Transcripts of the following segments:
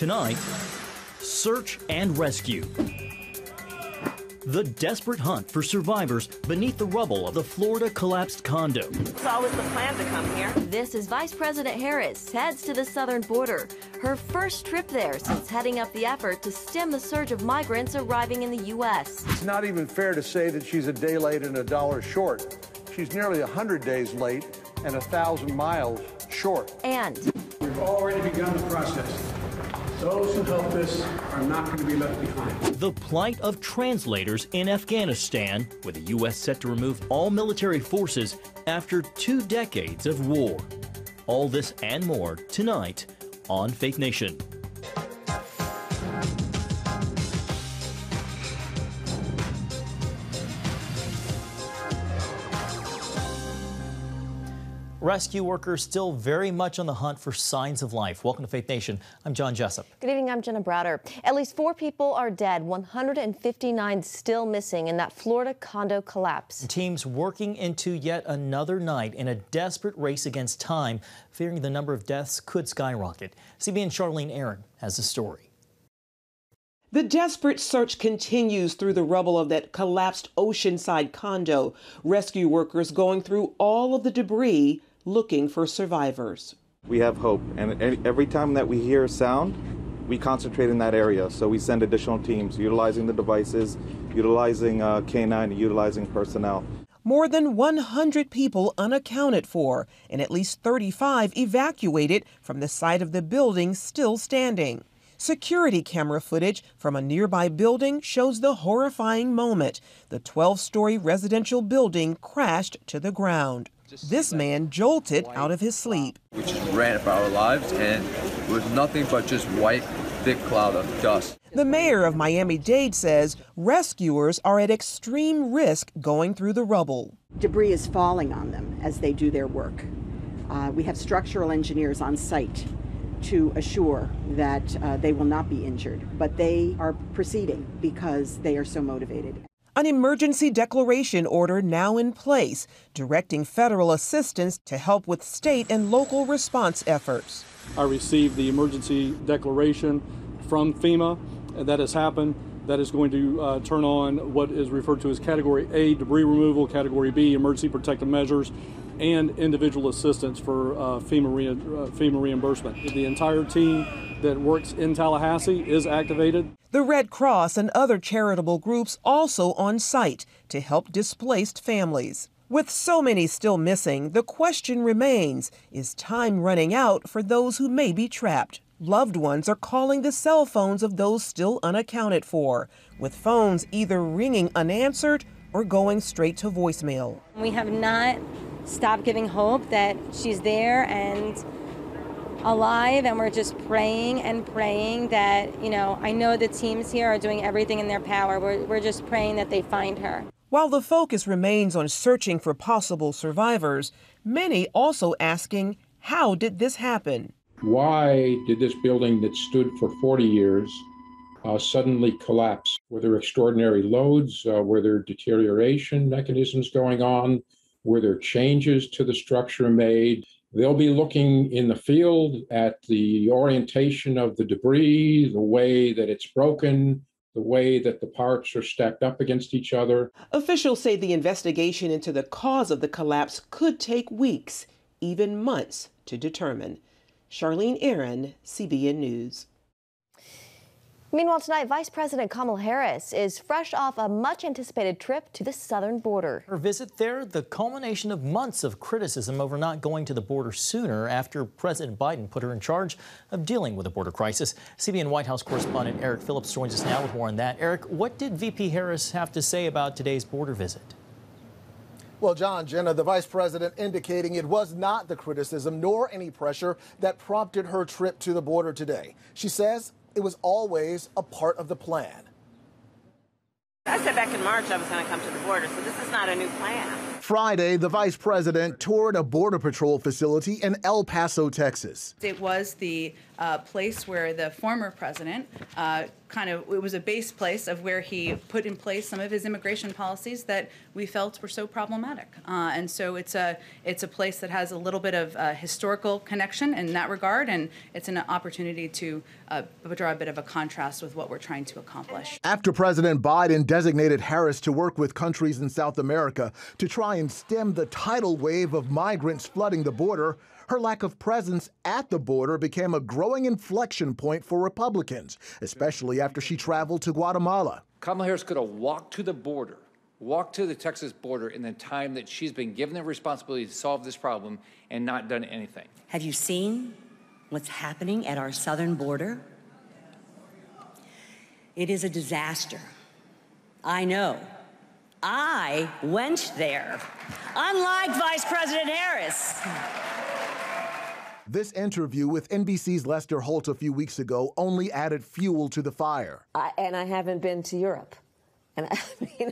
Tonight, search and rescue. The desperate hunt for survivors beneath the rubble of the Florida collapsed condo. It's always the plan to come here. This is Vice President Harris heads to the southern border. Her first trip there since heading up the effort to stem the surge of migrants arriving in the U.S. It's not even fair to say that she's a day late and $1 short. She's nearly 100 days late and 1,000 miles short. And we've already begun the process. Those who help us are not going to be left behind. The plight of translators in Afghanistan, with the U.S. set to remove all military forces after 2 decades of war. All this and more tonight on Faith Nation. Rescue workers still very much on the hunt for signs of life. Welcome to Faith Nation. I'm John Jessup. Good evening, I'm Jenna Browder. At least 4 people are dead, 159 still missing in that Florida condo collapse. Teams working into yet another night in a desperate race against time, fearing the number of deaths could skyrocket. CBN's Charlene Aaron has the story. The desperate search continues through the rubble of that collapsed oceanside condo. Rescue workers going through all of the debris looking for survivors. We have hope, and every time that we hear a sound, we concentrate in that area. So we send additional teams, utilizing the devices, utilizing K9, utilizing personnel. More than 100 people unaccounted for, and at least 35 evacuated from the site of the building still standing. Security camera footage from a nearby building shows the horrifying moment. The 12-story residential building crashed to the ground. This man jolted out of his sleep. We just ran for our lives, and it was nothing but just white, thick cloud of dust. The mayor of Miami-Dade says rescuers are at extreme risk going through the rubble. Debris is falling on them as they do their work. We have structural engineers on site to assure that they will not be injured, but they are proceeding because they are so motivated. An emergency declaration order now in place, directing federal assistance to help with state and local response efforts. I received the emergency declaration from FEMA, and that has happened. That is going to turn on what is referred to as Category A, debris removal, Category B, emergency protective measures, and individual assistance for FEMA reimbursement. The entire team that works in Tallahassee is activated. The Red Cross and other charitable groups also on site to help displaced families. With so many still missing, the question remains, is time running out for those who may be trapped? Loved ones are calling the cell phones of those still unaccounted for, with phones either ringing unanswered or going straight to voicemail. We have not stopped giving hope that she's there and alive, and we're just praying and praying that, I know the teams here are doing everything in their power. We're just praying that they find her. While the focus remains on searching for possible survivors, many also asking, how did this happen? Why did this building that stood for 40 years suddenly collapse? Were there extraordinary loads? Were there deterioration mechanisms going on? Were there changes to the structure made? They'll be looking in the field at the orientation of the debris, the way that it's broken, the way that the parts are stacked up against each other. Officials say the investigation into the cause of the collapse could take weeks, even months, to determine. Charlene Aaron, CBN News. Meanwhile, tonight, Vice President Kamala Harris is fresh off a much-anticipated trip to the southern border. Her visit there, the culmination of months of criticism over not going to the border sooner after President Biden put her in charge of dealing with the border crisis. CBN White House correspondent Eric Phillips joins us now with more on that. Eric, what did VP Harris have to say about today's border visit? Well, John, Jenna, the vice president indicating it was not the criticism nor any pressure that prompted her trip to the border today. She says it was always a part of the plan. I said back in March I was going to come to the border, so this is not a new plan. Friday, the vice president toured a Border Patrol facility in El Paso, Texas. It was the place where the former president it was a base place of where he put in place some of his immigration policies that we felt were so problematic. And so it's a place that has a little bit of historical connection in that regard, and it's an opportunity to draw a bit of a contrast with what we're trying to accomplish. After President Biden designated Harris to work with countries in South America to try and stem the tidal wave of migrants flooding the border, her lack of presence at the border became a growing inflection point for Republicans, especially after she traveled to Guatemala. Kamala Harris could have walked to the border, walked to the Texas border in the time that she's been given the responsibility to solve this problem and not done anything. Have you seen what's happening at our southern border? It is a disaster. I know. I went there, unlike Vice President Harris. This interview with NBC's Lester Holt a few weeks ago only added fuel to the fire. And I haven't been to Europe. And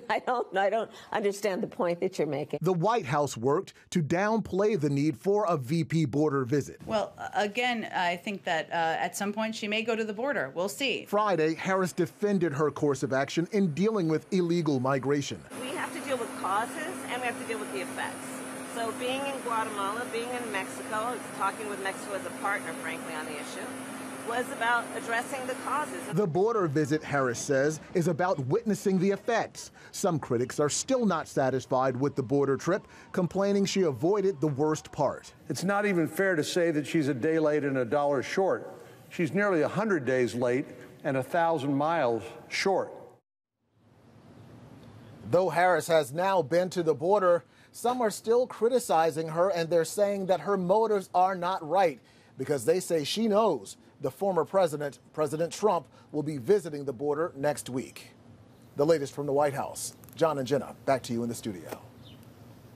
I don't understand the point that you're making. The White House worked to downplay the need for a VP border visit. Well, again, I think that at some point she may go to the border. We'll see. Friday, Harris defended her course of action in dealing with illegal migration. We have to deal with causes and we have to deal with the effects. So being in Guatemala, being in Mexico, talking with Mexico as a partner, frankly, on the issue, was about addressing the causes. The border visit, Harris says, is about witnessing the effects. Some critics are still not satisfied with the border trip, complaining she avoided the worst part. It's not even fair to say that she's a day late and $1 short. She's nearly 100 days late and 1,000 miles short. Though Harris has now been to the border, some are still criticizing her, and they're saying that her motives are not right because they say she knows the former president, President Trump, will be visiting the border next week. The latest from the White House. John and Jenna, back to you in the studio.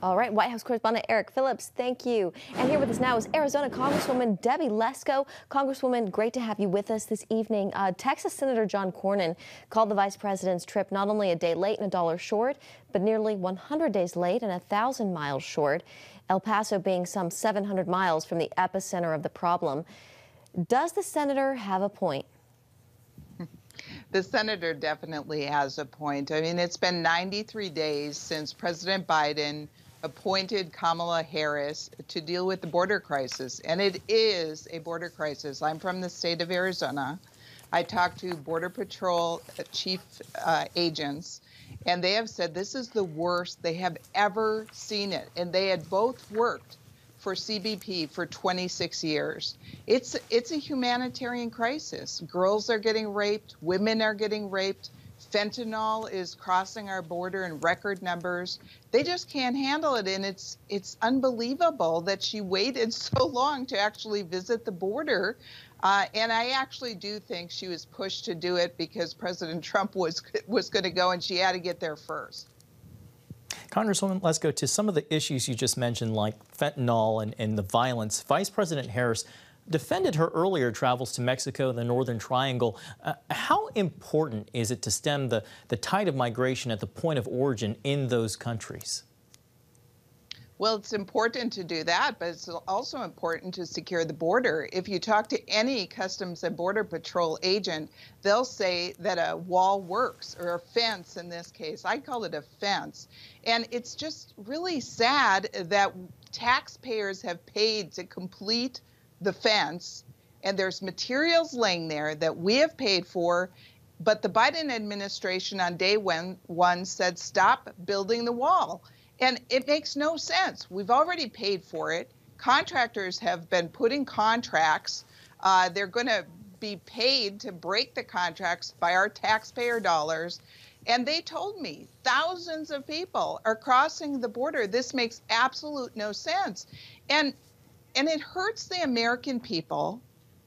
All right, White House correspondent Eric Phillips, thank you. And here with us now is Arizona Congresswoman Debbie Lesko. Congresswoman, great to have you with us this evening. Texas Senator John Cornyn called the vice president's trip not only a day late and $1 short, but nearly 100 days late and 1,000 miles short, El Paso being some 700 miles from the epicenter of the problem. Does the senator have a point? The senator definitely has a point. I mean, it's been 93 days since President Biden appointed Kamala Harris to deal with the border crisis, and it is a border crisis. I'm from the state of Arizona. I talked to Border Patrol chief agents, and they have said this is the worst they have ever seen it, and they had both worked for CBP for 26 years. It's a humanitarian crisis. Girls are getting raped, women are getting raped, fentanyl is crossing our border in record numbers. They just can't handle it, and it's unbelievable that she waited so long to actually visit the border. And I actually do think she was pushed to do it because President Trump was going to go, and she had to get there first. Congresswoman, let's go to some of the issues you just mentioned, like fentanyl and the violence. Vice President Harris defended her earlier travels to Mexico and the Northern Triangle. How important is it to stem the tide of migration at the point of origin in those countries? Well, it's important to do that, but it's also important to secure the border. If you talk to any Customs and Border Patrol agent, they'll say that a wall works, or a fence in this case. I call it a fence. And it's just really sad that taxpayers have paid to complete the fence, and there's materials laying there that we have paid for, but the Biden administration on day one said, stop building the wall. And it makes no sense. We've already paid for it. Contractors have been putting contracts. They're going to be paid to break the contracts by our taxpayer dollars. And they told me thousands of people are crossing the border. This makes absolute no sense. And it hurts the American people,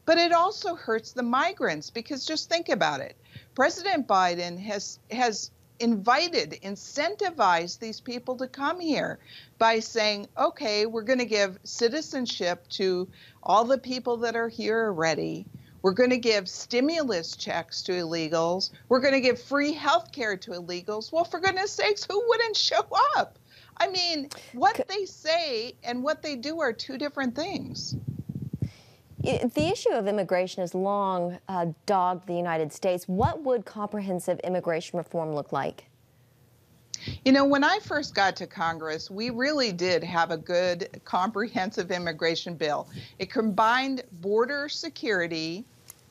but it also hurts the migrants, because just think about it. President Biden has incentivized these people to come here by saying, okay, we're going to give citizenship to all the people that are here already. We're going to give stimulus checks to illegals. We're going to give free health care to illegals. Well, for goodness sakes, who wouldn't show up? I mean, what they say and what they do are two different things. The issue of immigration has long dogged the United States. What would comprehensive immigration reform look like? You know, when I first got to Congress, we really did have a good comprehensive immigration bill. It combined border security,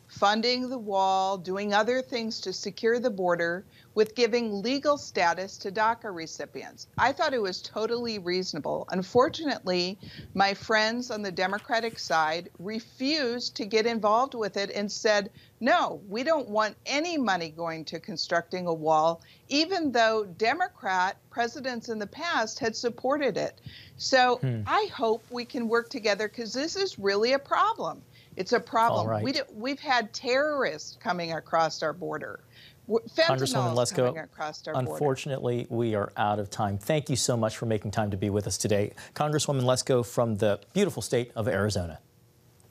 funding the wall, doing other things to secure the border, with giving legal status to DACA recipients. I thought it was totally reasonable. Unfortunately, my friends on the Democratic side refused to get involved with it and said, no, we don't want any money going to constructing a wall, even though Democrat presidents in the past had supported it. So I hope we can work together, because this is really a problem. It's a problem. Right. We've had terrorists coming across our border. Congresswoman Lesko, border. Unfortunately, we are out of time. Thank you so much for making time to be with us today. Congresswoman Lesko from the beautiful state of Arizona.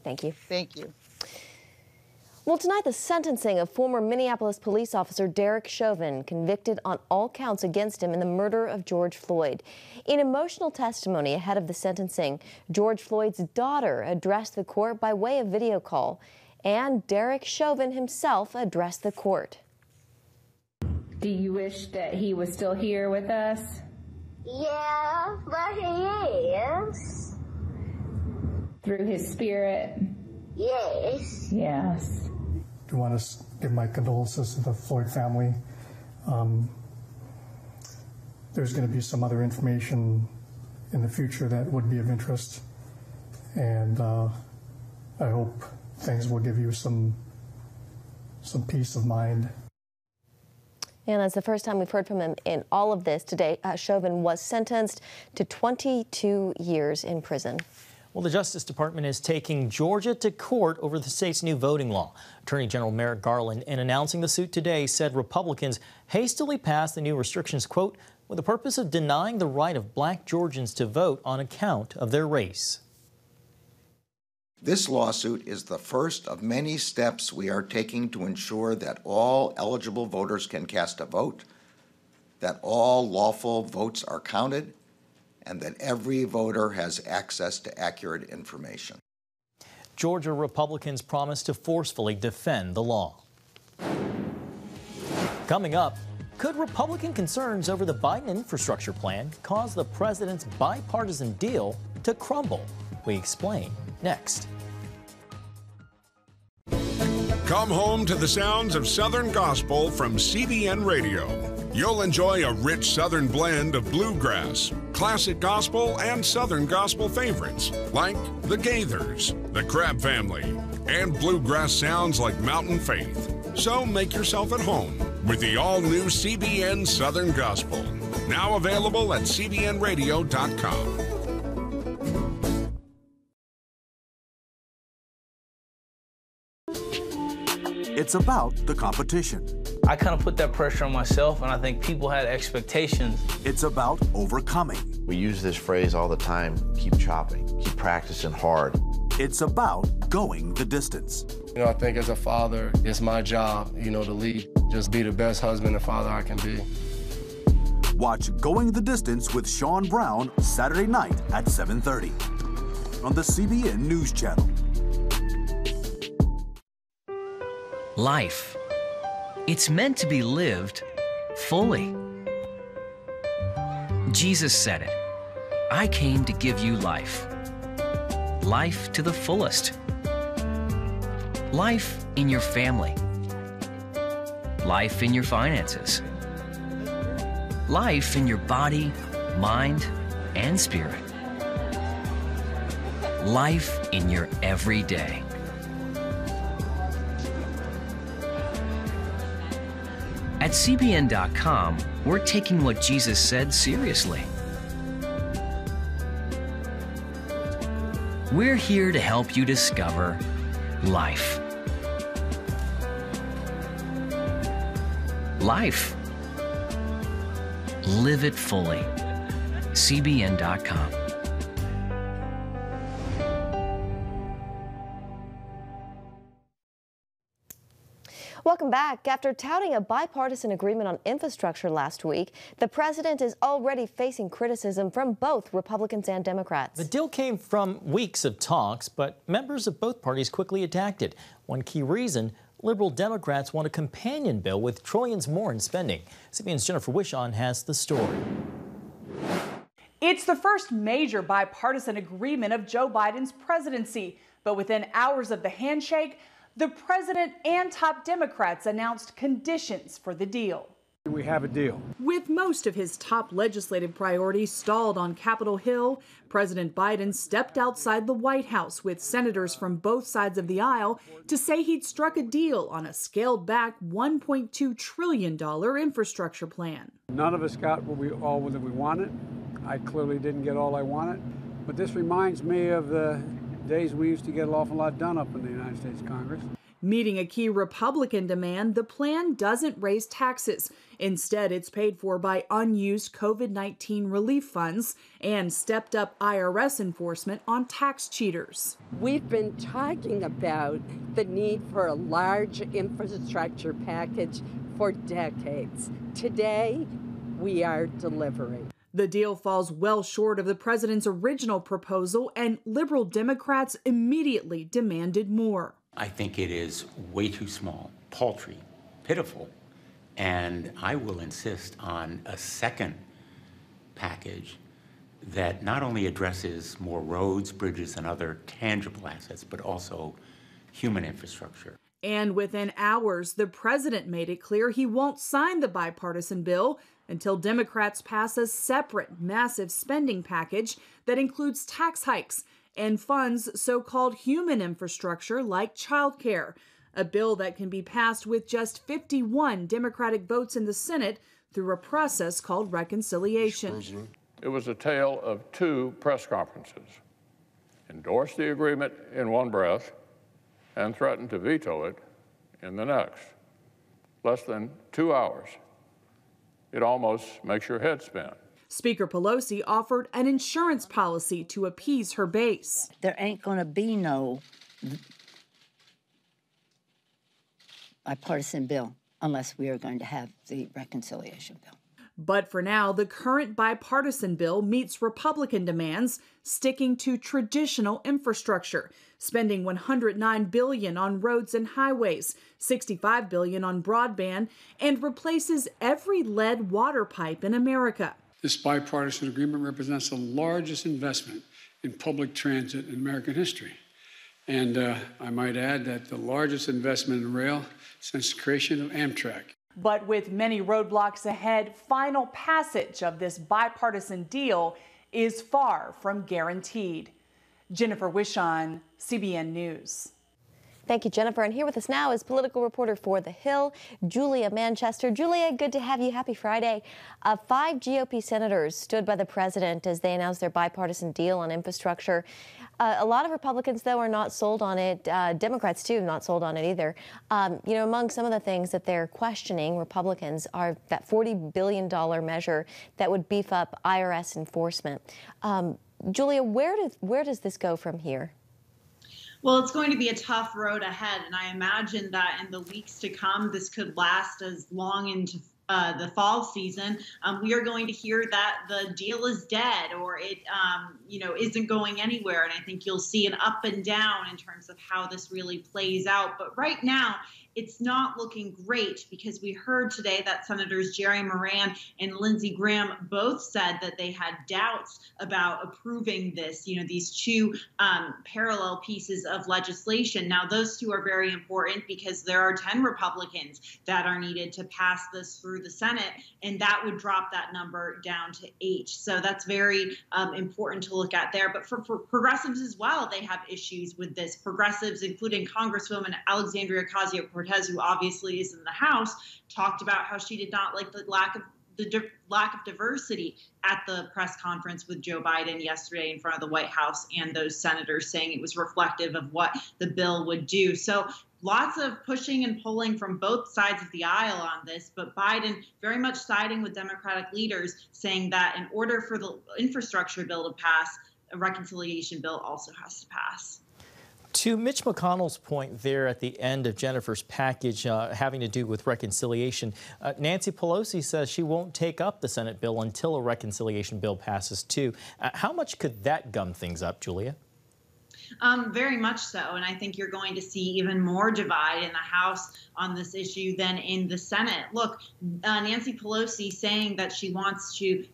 Thank you. Thank you. Well, tonight, the sentencing of former Minneapolis police officer Derek Chauvin, convicted on all counts against him in the murder of George Floyd. In emotional testimony ahead of the sentencing, George Floyd's daughter addressed the court by way of video call, and Derek Chauvin himself addressed the court. Do you wish that he was still here with us? Yeah, but he is. Through his spirit? Yes. Yes. I want to give my condolences to the Floyd family. There's going to be some other information in the future that would be of interest, and I hope things will give you some peace of mind. And that's the first time we've heard from him in all of this. Today, Chauvin was sentenced to 22 years in prison. Well, the Justice Department is taking Georgia to court over the state's new voting law. Attorney General Merrick Garland, in announcing the suit today, said Republicans hastily passed the new restrictions, quote, with the purpose of denying the right of black Georgians to vote on account of their race. This lawsuit is the first of many steps we are taking to ensure that all eligible voters can cast a vote, that all lawful votes are counted, and that every voter has access to accurate information. Georgia Republicans promise to forcefully defend the law. Coming up, could Republican concerns over the Biden infrastructure plan cause the president's bipartisan deal to crumble? We explain next. Come home to the sounds of Southern Gospel from CBN Radio. You'll enjoy a rich Southern blend of bluegrass, classic gospel, and Southern gospel favorites like the Gaithers, the Crabb Family, and bluegrass sounds like Mountain Faith. So make yourself at home with the all-new CBN Southern Gospel, now available at cbnradio.com. It's about the competition. I kind of put that pressure on myself, and I think people had expectations. It's about overcoming. We use this phrase all the time, keep chopping, keep practicing hard. It's about going the distance. You know, I think as a father, it's my job, to lead. Just be the best husband and father I can be. Watch Going the Distance with Sean Brown Saturday night at 7:30 on the CBN News Channel. Life. It's meant to be lived fully. Jesus said it. I came to give you life. Life to the fullest. Life in your family. Life in your finances. Life in your body, mind, and spirit. Life in your everyday. At CBN.com, we're taking what Jesus said seriously. We're here to help you discover life. Life. Live it fully. CBN.com. Welcome back. After touting a bipartisan agreement on infrastructure last week, the president is already facing criticism from both Republicans and Democrats. The deal came from weeks of talks, but members of both parties quickly attacked it. One key reason, liberal Democrats want a companion bill with trillions more in spending. CBN's Jennifer Wishon has the story. It's the first major bipartisan agreement of Joe Biden's presidency, but within hours of the handshake, the president and top Democrats announced conditions for the deal. We have a deal. With most of his top legislative priorities stalled on Capitol Hill, President Biden stepped outside the White House with senators from both sides of the aisle to say he'd struck a deal on a scaled-back $1.2 trillion infrastructure plan. None of us got all that we wanted. I clearly didn't get all I wanted, but this reminds me of the days we used to get an awful lot done up in the United States Congress. Meeting a key Republican demand, the plan doesn't raise taxes. Instead, it's paid for by unused COVID-19 relief funds and stepped up IRS enforcement on tax cheaters. We've been talking about the need for a large infrastructure package for decades. Today, we are delivering. The deal falls well short of the president's original proposal, and liberal Democrats immediately demanded more. I think it is way too small, paltry, pitiful, and I will insist on a second package that not only addresses more roads, bridges, and other tangible assets, but also human infrastructure. And within hours, the president made it clear he won't sign the bipartisan bill until Democrats pass a separate massive spending package that includes tax hikes and funds so-called human infrastructure like childcare, a bill that can be passed with just 51 Democratic votes in the Senate through a process called reconciliation. It was a tale of two press conferences. Endorsed the agreement in one breath and threatened to veto it in the next. Less than 2 hours. It almost makes your head spin. Speaker Pelosi offered an insurance policy to appease her base. There ain't going to be no bipartisan bill unless we are going to have the reconciliation bill. But for now, the current bipartisan bill meets Republican demands, sticking to traditional infrastructure, spending $109 billion on roads and highways, $65 billion on broadband, and replaces every lead water pipe in America. This bipartisan agreement represents the largest investment in public transit in American history. And I might add that the largest investment in rail since the creation of Amtrak. But with many roadblocks ahead, final passage of this bipartisan deal is far from guaranteed. Jennifer Wishon, CBN News. Thank you, Jennifer. And here with us now is political reporter for The Hill, Julia Manchester. Julia, good to have you. Happy Friday. 5 GOP senators stood by the president as they announced their bipartisan deal on infrastructure. A lot of Republicans, though, are not sold on it. Democrats, too, not sold on it either. You know, among some of the things that they're questioning, Republicans, are that $40 billion measure that would beef up IRS enforcement. Julia, where does this go from here? Well, it's going to be a tough road ahead, and I imagine that in the weeks to come, this could last as long into the fall season. We are going to hear that the deal is dead, or it, isn't going anywhere. And I think you'll see an up and down in terms of how this really plays out. But right now, it's not looking great, because we heard today that Senators Jerry Moran and Lindsey Graham both said that they had doubts about approving this, these two parallel pieces of legislation. Now, those two are very important because there are 10 Republicans that are needed to pass this through the Senate, and that would drop that number down to 8. So that's very important to look at there. But for progressives as well, they have issues with this. Progressives, including Congresswoman Alexandria Ocasio-Cortez, who obviously is in the House, talked about how she did not like the lack of diversity at the press conference with Joe Biden yesterday in front of the White House, and those senators saying it was reflective of what the bill would do. So lots of pushing and pulling from both sides of the aisle on this, but Biden very much siding with Democratic leaders, saying that in order for the infrastructure bill to pass, a reconciliation bill also has to pass. To Mitch McConnell's point there at the end of Jennifer's package having to do with reconciliation, Nancy Pelosi says she won't take up the Senate bill until a reconciliation bill passes too. How much could that gum things up, Julia? Very much so. And I think you're going to see even more divide in the House on this issue than in the Senate. Look, Nancy Pelosi saying that she wants to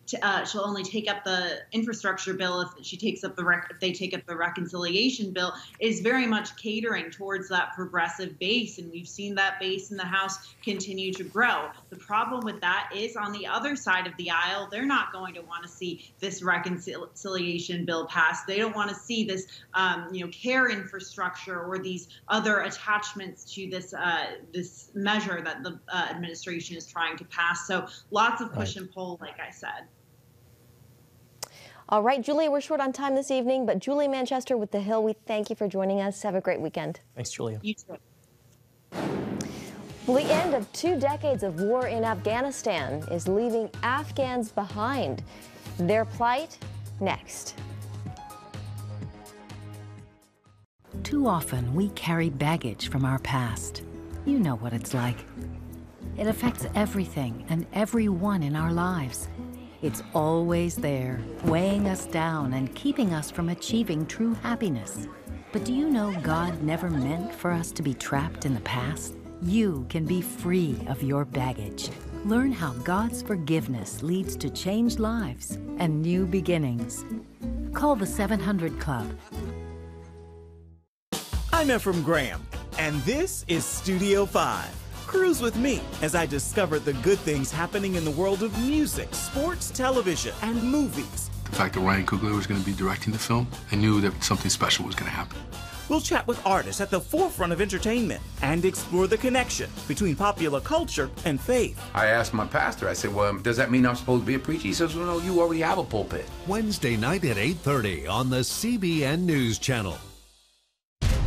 she'll only take up the infrastructure bill if she takes up if they take up the reconciliation bill is very much catering towards that progressive base. And we've seen that base in the House continue to grow. The problem with that is on the other side of the aisle, they're not going to want to see this reconciliation bill passed. They don't want to see this care infrastructure or these other attachments to this this measure that the administration is trying to pass. So lots of push and pull, like I said. All right, Julia, we're short on time this evening, but Julie Manchester with The Hill, we thank you for joining us. Have a great weekend. Thanks, Julia. You too. Well, the end of 2 decades of war in Afghanistan is leaving Afghans behind. Their plight, next. Too often, we carry baggage from our past. You know what it's like. It affects everything and everyone in our lives. It's always there, weighing us down and keeping us from achieving true happiness. But do you know God never meant for us to be trapped in the past? You can be free of your baggage. Learn how God's forgiveness leads to changed lives and new beginnings. Call the 700 Club. I'm Ephraim Graham, and this is Studio 5. Cruise with me as I discover the good things happening in the world of music, sports, television, and movies. The fact that Ryan Coogler was going to be directing the film, I knew that something special was going to happen. We'll chat with artists at the forefront of entertainment and explore the connection between popular culture and faith. I asked my pastor, I said, well, does that mean I'm supposed to be a preacher? He says, well, no, you already have a pulpit. Wednesday night at 8:30 on the CBN News Channel.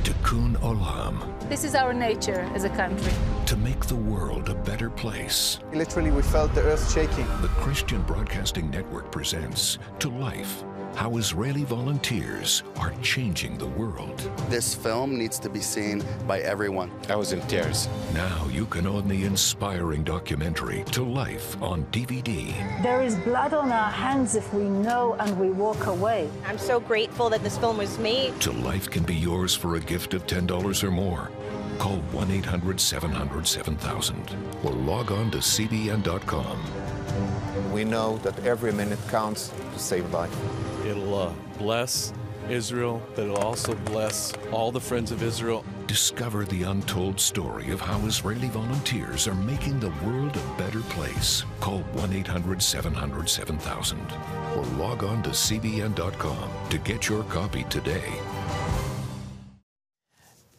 Tikkun Olam. This is our nature as a country. To make the world a better place. Literally, we felt the earth shaking. The Christian Broadcasting Network presents To Life, how Israeli volunteers are changing the world. This film needs to be seen by everyone. I was in tears. Now you can own the inspiring documentary To Life on DVD. There is blood on our hands if we know and we walk away. I'm so grateful that this film was made. To Life can be yours for a gift of $10 or more. Call 1-800-700-7000 or log on to cbn.com. We know that every minute counts to save life. It'll bless Israel, but it'll also bless all the friends of Israel. Discover the untold story of how Israeli volunteers are making the world a better place. Call 1-800-700-7000 or log on to cbn.com to get your copy today.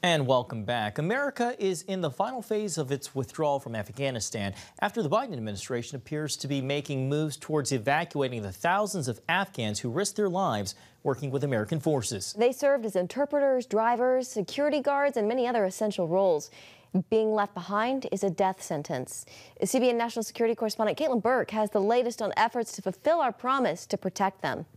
And welcome back. America is in the final phase of its withdrawal from Afghanistan after the Biden administration appears to be making moves towards evacuating the thousands of Afghans who risked their lives working with American forces. They served as interpreters, drivers, security guards, and many other essential roles. Being left behind is a death sentence. CBN National Security Correspondent Caitlin Burke has the latest on efforts to fulfill our promise to protect them.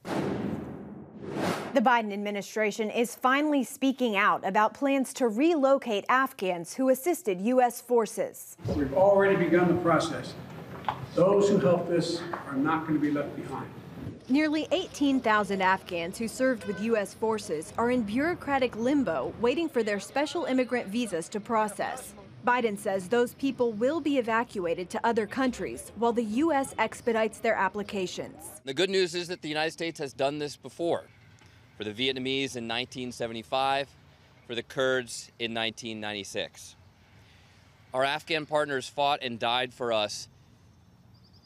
The Biden administration is finally speaking out about plans to relocate Afghans who assisted U.S. forces. We've already begun the process. Those who helped us are not going to be left behind. Nearly 18,000 Afghans who served with U.S. forces are in bureaucratic limbo, waiting for their special immigrant visas to process. Biden says those people will be evacuated to other countries while the U.S. expedites their applications. The good news is that the United States has done this before. For the Vietnamese in 1975, for the Kurds in 1996. Our Afghan partners fought and died for us,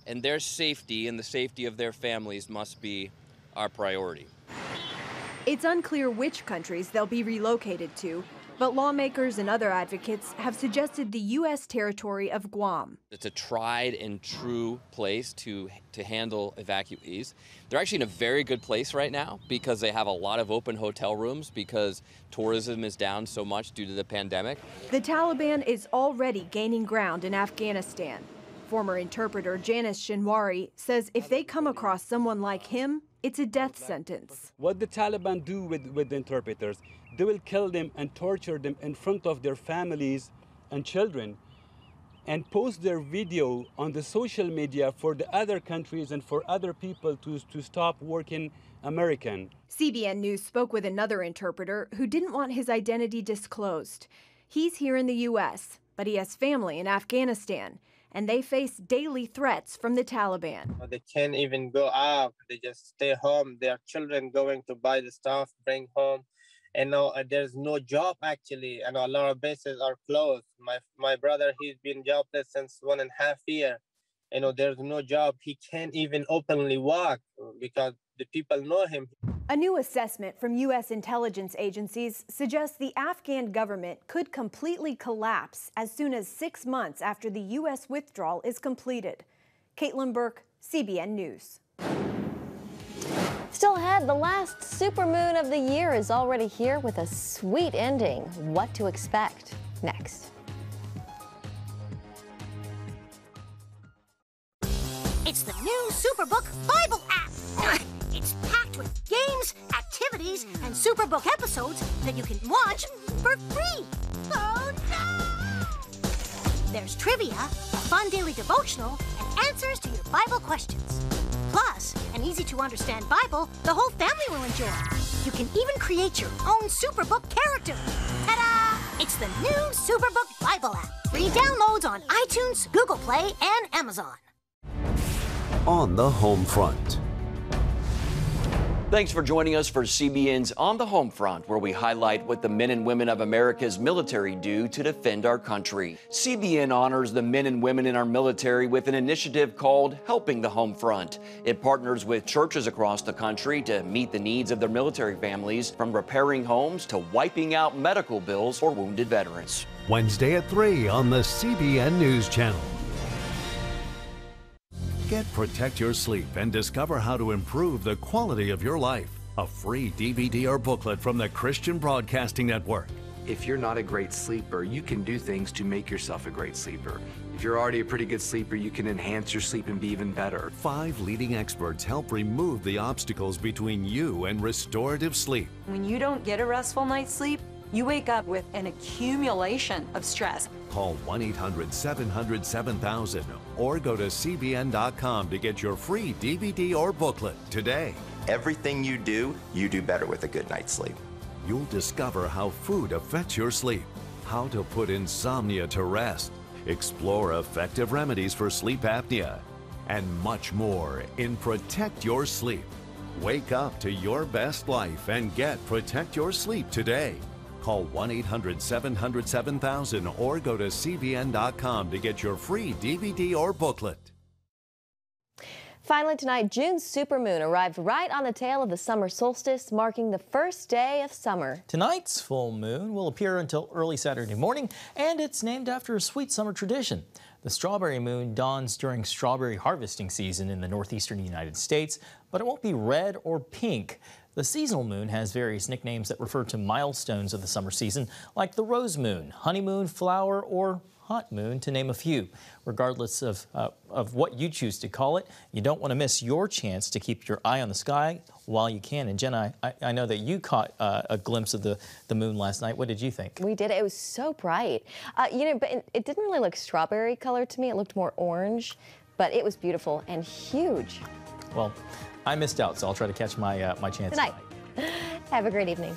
and their safety and the safety of their families must be our priority. It's unclear which countries they'll be relocated to, but lawmakers and other advocates have suggested the U.S. territory of Guam. It's a tried and true place to handle evacuees. They're actually in a very good place right now because they have a lot of open hotel rooms because tourism is down so much due to the pandemic. The Taliban is already gaining ground in Afghanistan. Former interpreter Janice Shinwari says if they come across someone like him, it's a death sentence. What the Taliban do with the interpreters, they will kill them and torture them in front of their families and children and post their video on the social media for the other countries and for other people to stop working American. CBN News spoke with another interpreter who didn't want his identity disclosed. He's here in the U.S., but he has family in Afghanistan, and they face daily threats from the Taliban. They can't even go out. They just stay home. Their children going to buy the stuff, bring home. And now there's no job, actually. And a lot of bases are closed. My brother, he's been jobless since 1.5 years. There's no job. He can't even openly walk because the people know him. A new assessment from U.S. intelligence agencies suggests the Afghan government could completely collapse as soon as 6 months after the U.S. withdrawal is completed. Caitlin Burke, CBN News. Still ahead, the last supermoon of the year is already here with a sweet ending. What to expect next? It's the new Superbook Bible app. It's packed with games, activities, and Superbook episodes that you can watch for free. Oh no! There's trivia, a fun daily devotional, and answers to your Bible questions. Plus, an easy-to-understand Bible the whole family will enjoy. You can even create your own Superbook character. Ta-da! It's the new Superbook Bible app. Free downloads on iTunes, Google Play, and Amazon. On the home front. Thanks for joining us for CBN's On the Home Front, where we highlight what the men and women of America's military do to defend our country. CBN honors the men and women in our military with an initiative called Helping the Home Front. It partners with churches across the country to meet the needs of their military families, from repairing homes to wiping out medical bills for wounded veterans. Wednesday at 3 on the CBN News Channel. Get Protect Your Sleep and discover how to improve the quality of your life. A free DVD or booklet from the Christian Broadcasting Network. If you're not a great sleeper, you can do things to make yourself a great sleeper. If you're already a pretty good sleeper, you can enhance your sleep and be even better. 5 leading experts help remove the obstacles between you and restorative sleep. When you don't get a restful night's sleep, you wake up with an accumulation of stress. Call 1-800-700-7000 or go to cbn.com to get your free DVD or booklet today. Everything you do better with a good night's sleep. You'll discover how food affects your sleep, how to put insomnia to rest, explore effective remedies for sleep apnea, and much more in Protect Your Sleep. Wake up to your best life and get Protect Your Sleep today. Call 1-800-700-7000 or go to cbn.com to get your free DVD or booklet. Finally tonight, June's supermoon arrived right on the tail of the summer solstice, marking the first day of summer. Tonight's full moon will appear until early Saturday morning, and it's named after a sweet summer tradition. The strawberry moon dawns during strawberry harvesting season in the northeastern United States, but it won't be red or pink. The seasonal moon has various nicknames that refer to milestones of the summer season, like the rose moon, honeymoon, flower, or hot moon, to name a few. Regardless of what you choose to call it, you don't want to miss your chance to keep your eye on the sky while you can. And Jen, I know that you caught a glimpse of the moon last night. What did you think? We did. It was so bright. But it didn't really look strawberry color to me. It looked more orange, but it was beautiful and huge. Well, I missed out, so I'll try to catch my chance tonight. Have a great evening.